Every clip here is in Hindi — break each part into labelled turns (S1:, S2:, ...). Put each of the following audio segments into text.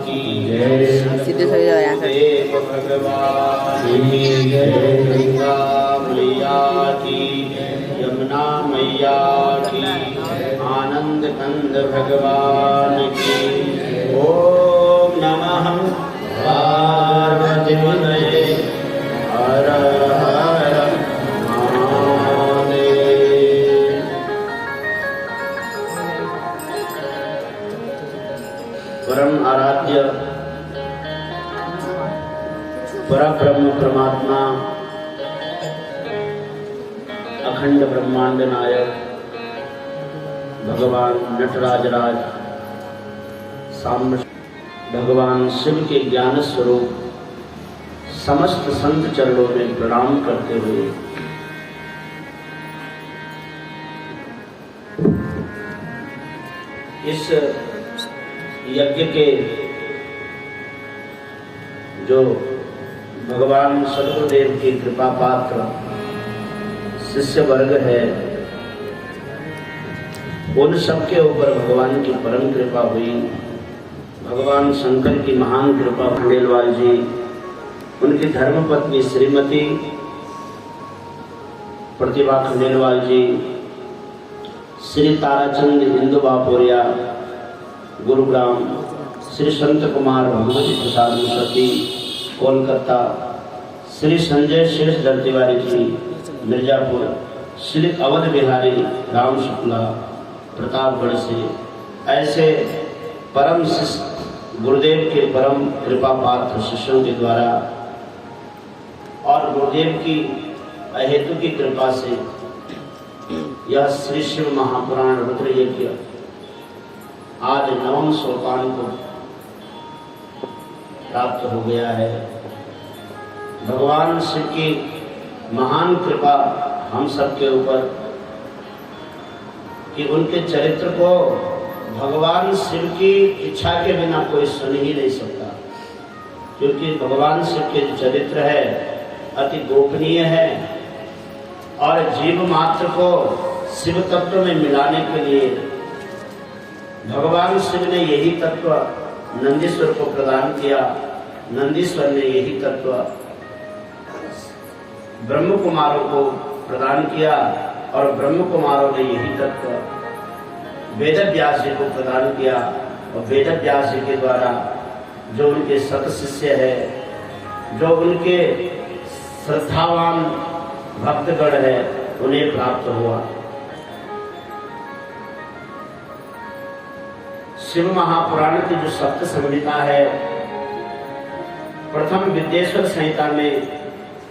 S1: की सीधे सही जाओ यहाँ से। देव भगवान की जय, गंगा मैया की, यमुना मैया की, आनंद कंद भगवान की। ओम नमः पार्वतीपतये, हर हर महादेव। परम आराध्य परब्रह्म परमात्मा अखंड ब्रह्मांड नायक भगवान नटराजराज साम्य भगवान शिव के ज्ञान स्वरूप समस्त संत चरणों में प्रणाम करते हुए इस यज्ञ के जो भगवान सदगुरुदेव की कृपा पात्र शिष्य वर्ग है, उन सबके ऊपर भगवान की परम कृपा हुई। भगवान शंकर की महान कृपा, खंडेलवाल जी, उनकी धर्मपत्नी श्रीमती प्रतिभा खंडेलवाल जी, श्री ताराचंद हिंदू बापुरिया गुरुग्राम, श्री संत कुमार भगवती प्रसाद मुखर्जी कोलकाता, श्री संजय शेष दर्तिवारी जी मिर्जापुर, श्री अवध बिहारी राम शुक्ला प्रतापगढ़ से, ऐसे परम शिष्य गुरुदेव के परम कृपा पात्र शिष्यों के द्वारा और गुरुदेव की अहेतु की कृपा से यह श्री शिव महापुराण रुद्र यज्ञ आज 9वें सोपान को प्राप्त हो गया है। भगवान शिव की महान कृपा हम सबके ऊपर कि उनके चरित्र को भगवान शिव की इच्छा के बिना कोई सुन ही नहीं सकता, क्योंकि भगवान शिव के जो चरित्र है अति गोपनीय है और जीव मात्र को शिव तत्व में मिलाने के लिए भगवान शिव ने यही तत्व नंदीश्वर को प्रदान किया। नंदीश्वर ने यही तत्व ब्रह्म कुमारों को प्रदान किया और ब्रह्म कुमारों ने यही तत्व वेद व्यास जी को प्रदान किया और वेद व्यास जी के द्वारा जो उनके सत शिष्य है, जो उनके श्रद्धावान भक्तगण है, उन्हें प्राप्त हुआ। शिव महापुराण की जो सप्त संहिता है, प्रथम विद्येश्वर संहिता में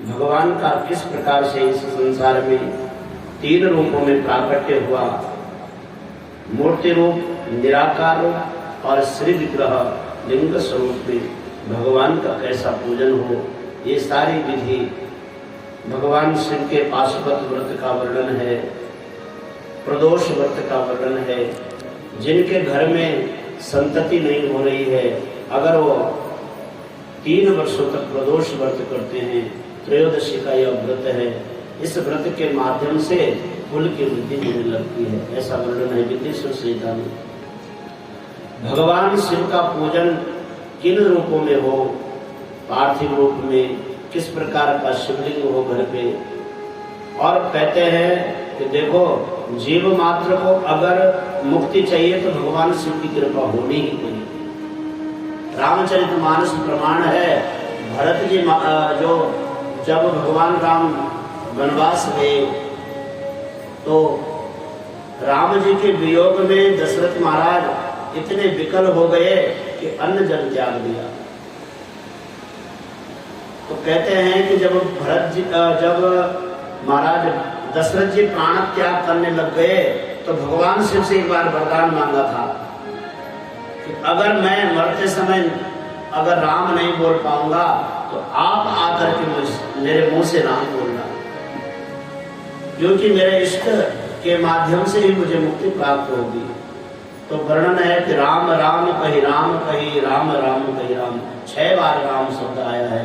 S1: भगवान का किस प्रकार से इस संसार में 3 रूपों में प्राकट्य हुआ, मूर्ति रूप, निराकार रूप और श्री विग्रह लिंग स्वरूप में भगवान का कैसा पूजन हो, ये सारी विधि भगवान शिव के पाशुपत व्रत का वर्णन है, प्रदोष व्रत का वर्णन है। जिनके घर में संतति नहीं हो रही है, अगर वो 3 वर्षों तक प्रदोष व्रत करते हैं, त्रयोदशी का यह व्रत है, इस व्रत के माध्यम से कुल की वृद्धि होने लगती है, ऐसा वर्णन है विद्येश्वर संहिता में। भगवान शिव का पूजन किन रूपों में हो, पार्थिव रूप में, किस प्रकार का शिवलिंग हो घर पे, और कहते हैं कि देखो जीव मात्र को अगर मुक्ति चाहिए तो भगवान शिव की कृपा होनी ही चाहिए। रामचरितमानस प्रमाण है, भरत जी जो जब भगवान राम वनवास गए तो राम जी के वियोग में दशरथ महाराज इतने विकल हो गए कि अन्न जल त्याग दिया। तो कहते हैं कि जब महाराज दशरथ जी प्राण त्याग करने लग गए तो भगवान शिव से एक बार वरदान मांगा था कि अगर मैं मरते समय अगर राम नहीं बोल पाऊंगा तो आप आकर के मेरे मुंह से राम बोलना, क्योंकि मेरे इष्ट के माध्यम से ही मुझे मुक्ति प्राप्त होगी। तो वर्णन है कि राम राम कही राम कही, राम राम कही राम, 6 बार राम शब्द आया है।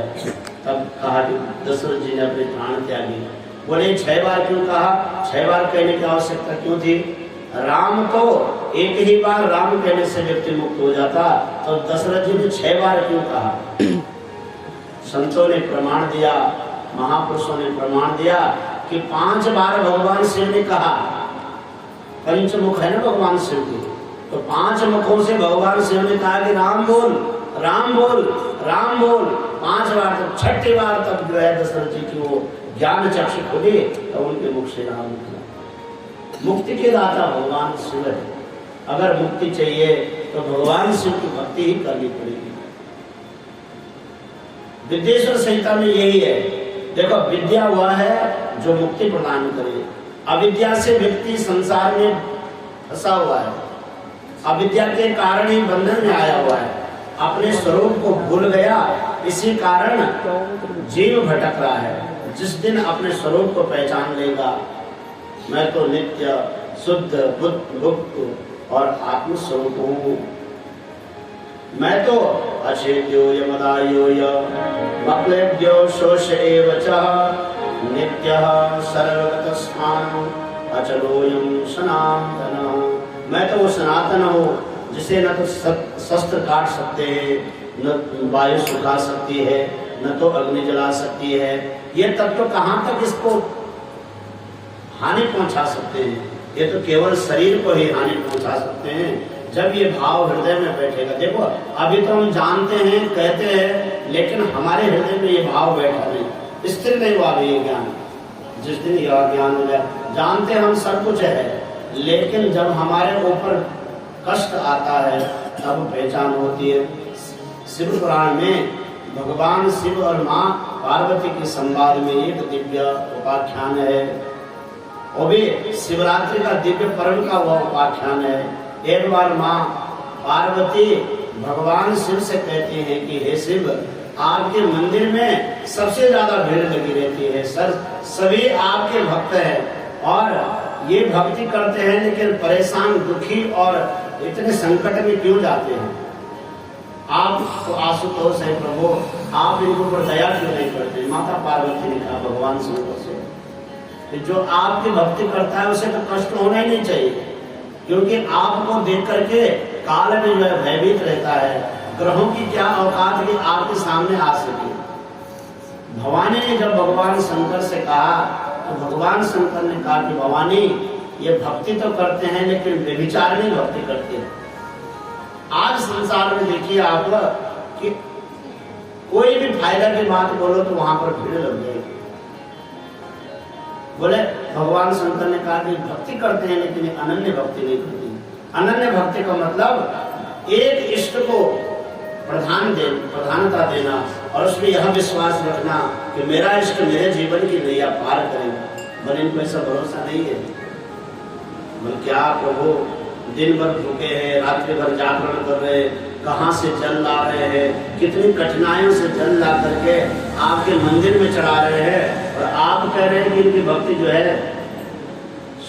S1: तब कहा कि दशरथ जी ने अपने प्राण त्यागे। बोले 6 बार क्यों कहा? 6 बार कहने की आवश्यकता क्यों थी? राम को एक ही बार राम कहने से व्यक्ति मुक्त हो जाता, तो दशरथ जी ने 6 बार क्यों कहा? संतों ने प्रमाण दिया, महापुरुषों ने प्रमाण दिया कि 5 बार भगवान शिव ने कहा। पंचमुख है ना भगवान शिव के, तो 5 मुखों से भगवान शिव ने कहा कि राम बोल, राम बोल, राम बोल 5 बार। तब 6ठी बार तब जो है दशरथ जी की वो ज्ञान चक्षु खुले, तो उनके मुख से राम निकला। मुक्ति के दाता भगवान शिव है। अगर मुक्ति चाहिए तो भगवान शिव की भक्ति ही करनी पड़ेगी। विद्येश्वर संहिता में यही है। देखो, विद्या वह है जो मुक्ति प्रदान करे। अविद्या से व्यक्ति संसार में फंसा हुआ है, अविद्या के कारण ही बंधन में आया हुआ है, अपने स्वरूप को भूल गया। इसी कारण जीव भटक रहा है। जिस दिन अपने स्वरूप को पहचान लेगा, मैं तो नित्य शुद्ध बुद्ध मुक्त और आत्म स्वरूप हूँ, मैं तो अचेत्यो यमदायो यक्लेभ्यो शोष एव च नित्यः सर्वगतस्थान अचलोयम सनातन। मैं तो वो सनातन हूँ जिसे न तो शस्त्र काट सकते हैं, न वायु सुखा सकती है, न तो अग्नि जला सकती है। ये तत्व तो कहाँ तक इसको हानि पहुंचा सकते हैं? ये तो केवल शरीर को ही हानि पहुंचा सकते हैं जब ये भाव हृदय में बैठेगा। देखो, अभी तो हम जानते हैं, कहते हैं, लेकिन हमारे हृदय में ये भाव बैठा नहीं, स्थिर नहीं हुआ ये ज्ञान। जिस दिन यह ज्ञान हो जाए, जानते हम सब कुछ है, लेकिन जब हमारे ऊपर कष्ट आता है तब पहचान होती है। शिव पुराण में भगवान शिव और माँ पार्वती के संवाद में एक दिव्य उपाख्यान है, वो भी शिवरात्रि का दिव्य पर्व का वह उपाख्यान है। एक बार माँ पार्वती भगवान शिव से कहती हैं कि हे शिव, आपके मंदिर में सबसे ज्यादा भीड़ लगी रहती है, सर सभी आपके भक्त हैं और ये भक्ति करते हैं, लेकिन परेशान, दुखी और इतने संकट में क्यों जाते हैं? आप तो आशुतोष है प्रभु, आप इनके ऊपर दया क्यों नहीं करते? माता पार्वती ने कहा भगवान शंकर से कि जो आपकी भक्ति करता है उसे तो कष्ट होना ही नहीं चाहिए, क्योंकि आपको देख करके काल में जो है भयभीत रहता है। ग्रहों की क्या औकात की आपके सामने आ सके। भवानी ने जब भगवान शंकर से कहा तो भगवान शंकर ने कहा कि भवानी, ये भक्ति तो करते हैं लेकिन व्यभिचारिणी भक्ति करते हैं। आज संसार में देखिए आप कि कोई भी फायदा की बात बोलो तो वहां पर भीड़ लग जाएगी। बोले भगवान शंकर ने कहा कि भक्ति करते हैं लेकिन अनन्य भक्ति नहीं करती। अनन्य भक्ति का मतलब एक इष्ट को प्रधानता देना और उसमें यह विश्वास रखना कि मेरा इष्ट मेरे जीवन की नैया पार करेगा। बोले इनको ऐसा भरोसा नहीं है। बोले क्या प्रभु, दिन भर भूखे हैं, रात्रि भर जागरण कर रहे हैं, कहाँ से जल ला रहे हैं, कितनी कठिनाइयों से जल ला करके आपके मंदिर में चढ़ा रहे हैं, और आप कह रहे हैं कि इनकी भक्ति जो है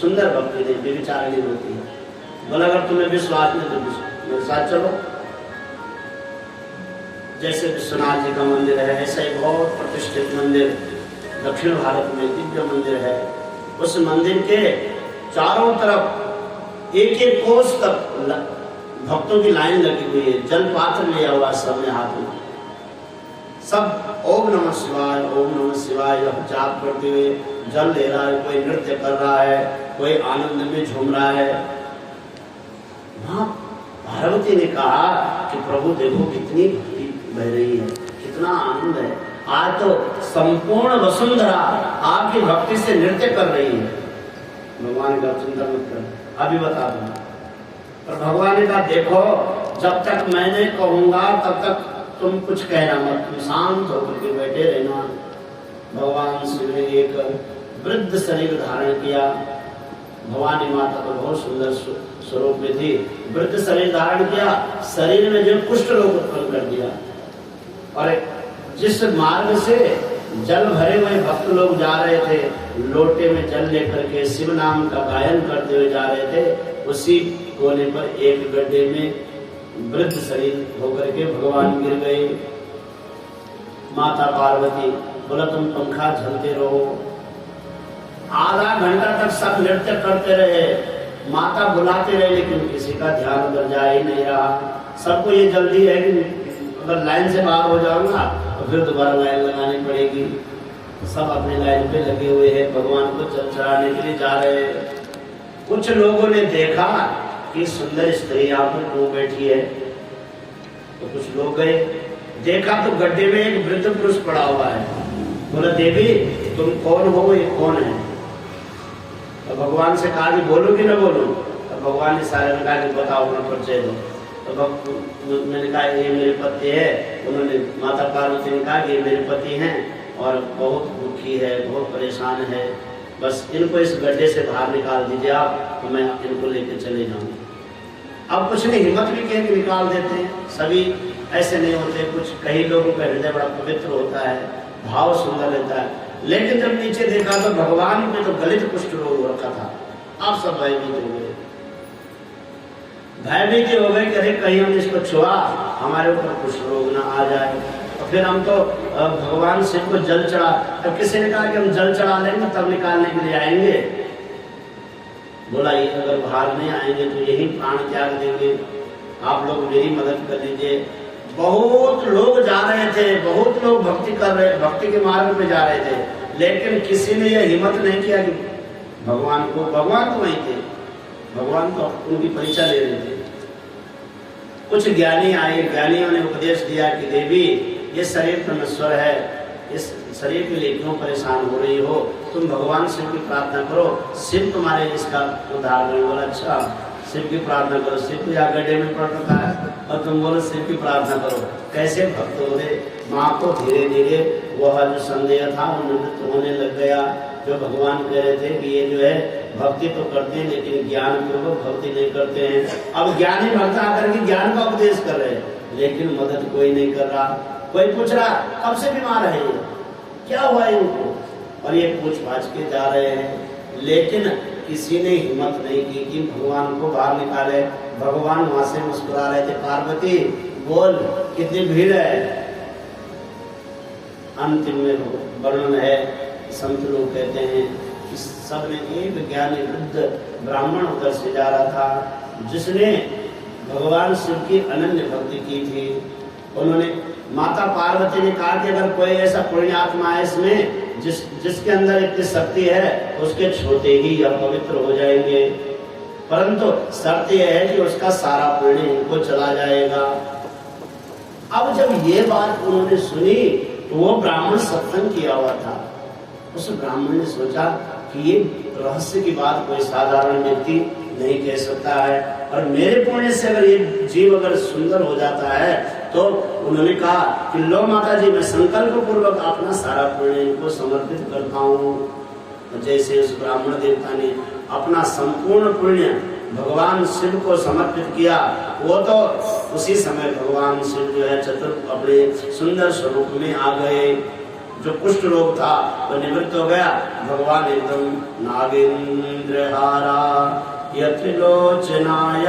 S1: सुंदर भक्ति नहीं, व्यभिचारिणी होती है। बोला अगर तुम्हें विश्वास नहीं तो मेरे साथ चलो। जैसे विश्वनाथ जी का मंदिर है, ऐसा ही बहुत प्रतिष्ठित मंदिर दक्षिण भारत में दिव्य मंदिर है। उस मंदिर के चारों तरफ एक एक कोस तक भक्तों की लाइन लगी हुई है, जल पात्र लिया हुआ सबने हाथ में, सब ओम नमः शिवाय, ओम नमः शिवाय जाप करते हुए जल ले रहा है। कोई नृत्य कर रहा है, कोई आनंद में झूम रहा है। वहां पार्वती ने कहा कि प्रभु देखो कितनी भक्ति बह रही है, कितना आनंद है। आज तो संपूर्ण वसुंधरा आपकी भक्ति से नृत्य कर रही है। भगवान का चिंता मत कर, अभी बता दूंगा। पर भगवान ने कहा देखो, जब तक मैं नहीं कहूंगा तब तक तुम कुछ कहना मत, तुम शांत होकर के बैठे रहना। भगवान शिव ने एक वृद्ध शरीर धारण किया। भवानी माता तो बहुत सुंदर स्वरूप में थी, वृद्ध शरीर धारण किया, शरीर में जो कुष्ठ रोग उत्पन्न कर दिया। और जिस मार्ग से जल भरे हुए भक्त लोग जा रहे थे, लोटे में जल लेकर के शिव नाम का गायन करते हुए जा रहे थे, उसी कोने पर एक गड्ढे में वृद्ध शरीर होकर के भगवान गिर गए। माता पार्वती बोला तुम पंखा झलते रहो। आधा घंटा तक सब नृत्य करते रहे, माता बुलाते रहे, लेकिन किसी का ध्यान उधर जा ही नहीं रहा। सबको ये जल्दी है कि अगर लाइन से बाहर हो जाऊंगा तो फिर दोबारा लाइन लगानी पड़ेगी। तो सब अपनी लाइन पे लगे हुए हैं, भगवान को जल चढ़ाने के लिए जा रहे हैं। कुछ लोगों ने देखा कि सुंदर स्त्री यहाँ पर क्यों बैठी है, तो कुछ लोग गए, देखा तो गड्ढे में एक वृद्ध पुरुष पड़ा हुआ है। बोला देवी तुम कौन हो, ये कौन है? तो भगवान से कहा कि बोलूं कि न बोलूं? तो भगवान ने सारे में कहा कि बताओ, अपना परिचय दो। तो मैंने कहा ये मेरे पति है। उन्होंने माता पार्वती ने कहा कि ये मेरे पति हैं और बहुत दुखी है, बहुत परेशान है, बस इनको इस गड्ढे से बाहर निकाल दीजिए आप, तो मैं इनको लेकर चले जाऊँ। अब कुछ ने हिम्मत भी कह के निकाल देते हैं, सभी ऐसे नहीं होते। कुछ कई लोगों का हृदय बड़ा पवित्र होता है, भाव सुंदर रहता है। लेकिन जब नीचे देखा तो भगवान पे तो गलित कुष्ठ रोग हो रखा था। आप सब भयभीत हो गए, भयभीत हो गए कि अरे कहीं हम इसको छुआ हमारे ऊपर कुष्ठ रोग ना आ जाए। तो फिर हम तो भगवान शिव को जल चढ़ा, तो किसी ने कहा कि हम जल चढ़ा लेंगे तब निकालने के लिए आएंगे। बोला ये अगर बाहर नहीं आएंगे तो यही प्राण त्याग देंगे, आप लोग मेरी मदद कर लीजिए। बहुत लोग जा रहे थे, बहुत लोग भक्ति कर रहे, भक्ति के मार्ग पे जा रहे थे, लेकिन किसी ने यह हिम्मत नहीं किया कि भगवान तो वहीं थे, भगवान तो उनकी परीक्षा ले रहे थे। कुछ ज्ञानी आए, ज्ञानियों ने उपदेश दिया कि देवी ये शरीर तो नश्वर है, इस शरीर के लिए क्यों परेशान हो रही हो, तुम भगवान शिव की प्रार्थना करो, शिव तुम्हारे इसका उद्धार करेंगे। बोला अच्छा शिव की प्रार्थना करो, शिव तो यहाँ गड्ढे में पड़ रखा है और तुम बोलो शिव की प्रार्थना करो। कैसे भक्त हो गए, माँ को धीरे धीरे वह जो संदेह था वो निवृत्त होने लग गया। जो भगवान कह रहे थे कि ये जो है भक्ति तो करते हैं लेकिन ज्ञान पूर्वक भक्ति नहीं करते हैं। अब ज्ञानी भक्त आकर के ज्ञान का उपदेश कर रहे हैं, लेकिन मदद कोई नहीं कर रहा। कोई पूछ रहा कब से बीमार है ये, क्या हुआ है इनको, और ये पूछ पाछ के जा रहे हैं, लेकिन किसी ने हिम्मत नहीं की कि भगवान को बाहर निकाले। भगवान वहां से मुस्कुरा रहे थे, पार्वती बोल कितनी भीड़ है। अंतिम में वर्णन है, संत लोग कहते हैं कि सब ने एक ज्ञानी वृद्ध ब्राह्मण उधर से जा रहा था, जिसने भगवान शिव की अनन्य भक्ति की थी। उन्होंने माता पार्वती ने कहा कि अगर कोई ऐसा पुण्यात्मा है इसमें जिसके अंदर इतनी शक्ति है, उसके छूते ही यह पवित्र हो जाएंगे, परंतु शर्त यह है कि उसका सारा पुण्य इनको चला जाएगा। अब जब ये बात उन्होंने सुनी तो वो ब्राह्मण सत्संग किया हुआ था। उस ब्राह्मण ने सोचा कि ये रहस्य की बात कोई साधारण व्यक्ति नहीं कह सकता है, और मेरे पुण्य से अगर ये जीव अगर सुंदर हो जाता है, तो उन्होंने कहा कि लो माता जी मैं संकल्प पूर्वक अपना सारा पुण्य इनको समर्पित करता हूँ। जैसे उस ब्राह्मण देवता ने अपना संपूर्ण पुण्य भगवान शिव को समर्पित किया, वो तो उसी समय भगवान शिव जो है चतुर अपने सुंदर स्वरूप में आ गए। जो कुष्ठ रोग था वो निवृत्त हो गया। भगवान एकदम नागेंद्र हारा यत्रिलोचनाय